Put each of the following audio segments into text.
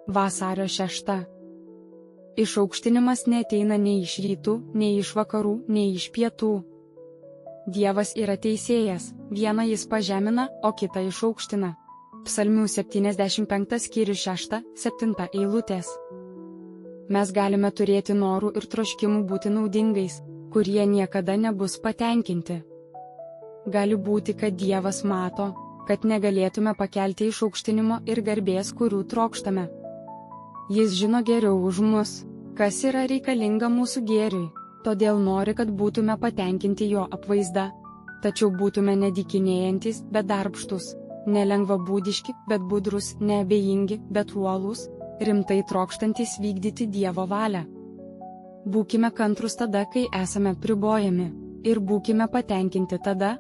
Vasario 6. Išaukštinimas neateina nei iš rytų, nei iš vakarų, nei iš pietų. Dievas yra teisėjas, vieną jis pažemina, o kitą išaukština. Psalmių 75 skyrius 6-7 eilutės. Mes galime turėti norų ir troškimų būti naudingais, kurie niekada nebus patenkinti. Gali būti, kad Dievas mato, kad negalėtume pakelti išaukštinimo ir garbės, kurių trokštame. Jis žino geriau už mus, kas yra reikalinga mūsų gėriui, todėl nori, kad būtume patenkinti jo apvaizda. Tačiau būtume nedikinėjantis, bet darbštus, nelengvabūdiški, bet budrus, neabejingi, bet uolūs, rimtai trokštantis vykdyti Dievo valią. Būkime kantrus tada, kai esame pribojami, ir būkime patenkinti tada,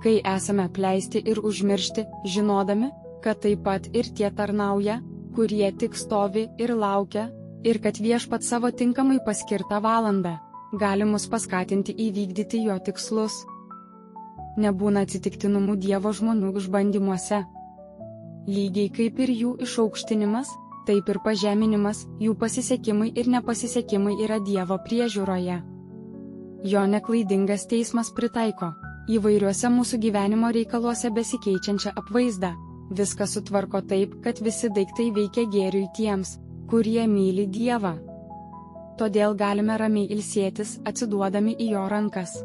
kai esame apleisti ir užmiršti, žinodami, kad taip pat ir tie tarnauja, kurie tik stovi ir laukia, ir kad Viešpats savo tinkamai paskirtą valandą gali mus paskatinti įvykdyti jo tikslus. Nebūna atsitiktinumų Dievo žmonių išbandymuose. Lygiai kaip ir jų išaukštinimas, taip ir pažeminimas, jų pasisekimai ir nepasisekimai yra Dievo priežiūroje. Jo neklaidingas teismas pritaiko įvairiuose mūsų gyvenimo reikaluose besikeičiančią apvaizdą. Viską sutvarko taip, kad visi daiktai veikia gėriui tiems, kurie myli Dievą. Todėl galime ramiai ilsėtis, atsiduodami į jo rankas.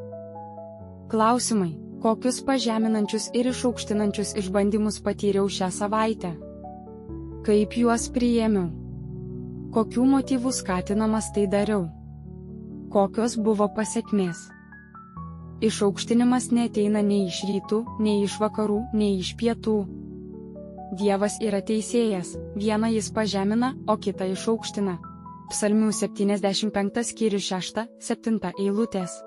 Klausimai: kokius pažeminančius ir išaukštinančius išbandymus patyriau šią savaitę? Kaip juos priėmiau? Kokių motyvų skatinamas tai dariau? Kokios buvo pasekmės? Išaukštinimas neateina nei iš rytų, nei iš vakarų, nei iš pietų. Dievas yra teisėjas, vieną jis pažemina, o kitą išaukština. Psalmių 75 skyrius 6-7 eilutės.